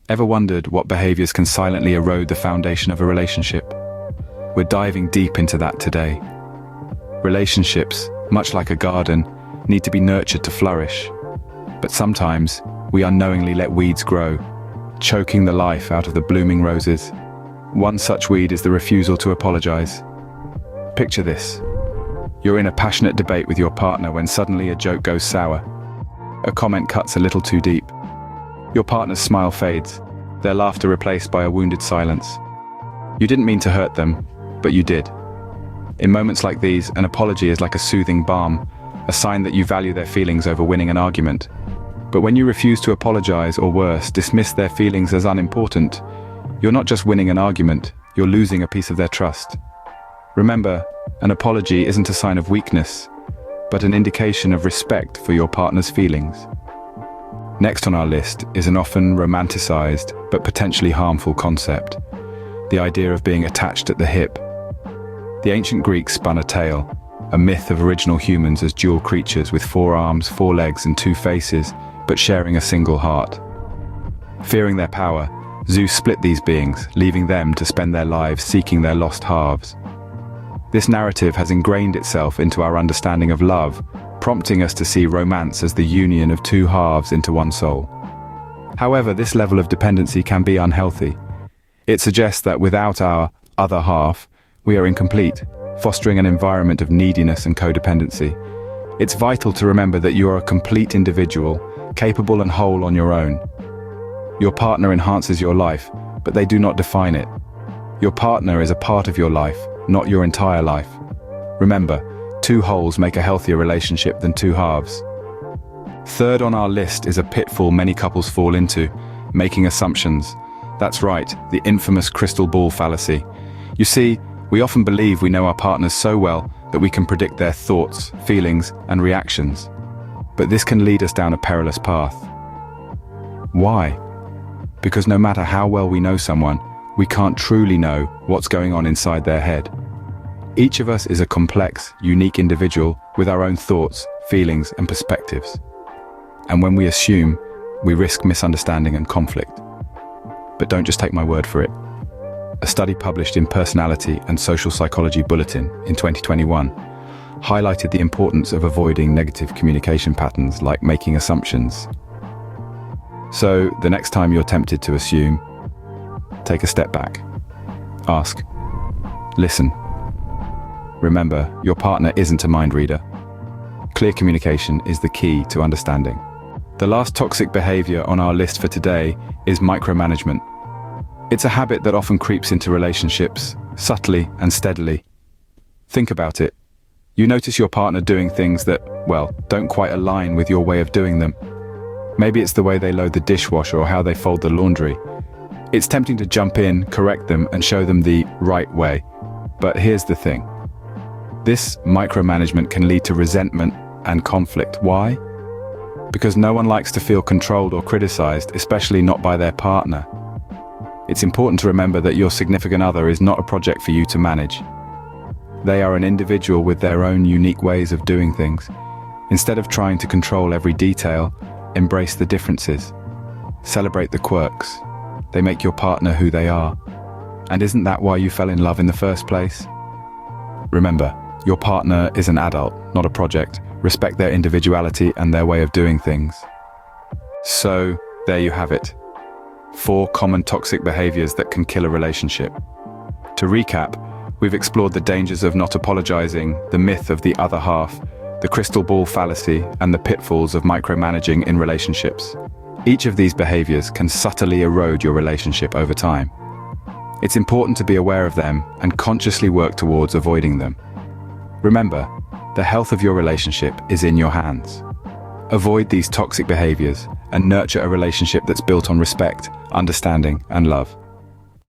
Ever wondered what behaviors can silently erode the foundation of a relationship? We're diving deep into that today. Relationships, much like a garden, need to be nurtured to flourish. But sometimes, we unknowingly let weeds grow, choking the life out of the blooming roses. One such weed is the refusal to apologize. Picture this. You're in a passionate debate with your partner when suddenly a joke goes sour. A comment cuts a little too deep. Your partner's smile fades, their laughter replaced by a wounded silence. You didn't mean to hurt them, but you did. In moments like these, an apology is like a soothing balm, a sign that you value their feelings over winning an argument. But when you refuse to apologize, or worse, dismiss their feelings as unimportant, you're not just winning an argument, you're losing a piece of their trust. Remember, an apology isn't a sign of weakness, but an indication of respect for your partner's feelings. Next on our list is an often romanticized but potentially harmful concept, the idea of being attached at the hip. The ancient Greeks spun a tale, a myth of original humans as dual creatures with 4 arms, 4 legs and 2 faces, but sharing a single heart. Fearing their power, Zeus split these beings, leaving them to spend their lives seeking their lost halves. This narrative has ingrained itself into our understanding of love, prompting us to see romance as the union of 2 halves into one soul. However, this level of dependency can be unhealthy. It suggests that without our other half, we are incomplete, fostering an environment of neediness and codependency. It's vital to remember that you are a complete individual, capable and whole on your own. Your partner enhances your life, but they do not define it. Your partner is a part of your life, not your entire life. Remember, 2 wholes make a healthier relationship than 2 halves. Third on our list is a pitfall many couples fall into, making assumptions. That's right, the infamous crystal ball fallacy. You see, we often believe we know our partners so well that we can predict their thoughts, feelings, and reactions. But this can lead us down a perilous path. Why? Because no matter how well we know someone, we can't truly know what's going on inside their head. Each of us is a complex, unique individual with our own thoughts, feelings, and perspectives. And when we assume, we risk misunderstanding and conflict. But don't just take my word for it. A study published in Personality and Social Psychology Bulletin in 2021 highlighted the importance of avoiding negative communication patterns like making assumptions. So, the next time you're tempted to assume, take a step back. Ask. Listen. Remember, your partner isn't a mind reader. Clear communication is the key to understanding. The last toxic behavior on our list for today is micromanagement. It's a habit that often creeps into relationships, subtly and steadily. Think about it. You notice your partner doing things that, well, don't quite align with your way of doing them. Maybe it's the way they load the dishwasher or how they fold the laundry. It's tempting to jump in, correct them, and show them the right way. But here's the thing. This micromanagement can lead to resentment and conflict. Why? Because no one likes to feel controlled or criticized, especially not by their partner. It's important to remember that your significant other is not a project for you to manage. They are an individual with their own unique ways of doing things. Instead of trying to control every detail, embrace the differences. Celebrate the quirks. They make your partner who they are. And isn't that why you fell in love in the first place? Remember, your partner is an adult, not a project. Respect their individuality and their way of doing things. So, there you have it. 4 common toxic behaviors that can kill a relationship. To recap, we've explored the dangers of not apologizing, the myth of the other half, the crystal ball fallacy, and the pitfalls of micromanaging in relationships. Each of these behaviors can subtly erode your relationship over time. It's important to be aware of them and consciously work towards avoiding them. Remember, the health of your relationship is in your hands. Avoid these toxic behaviors and nurture a relationship that's built on respect, understanding, and love.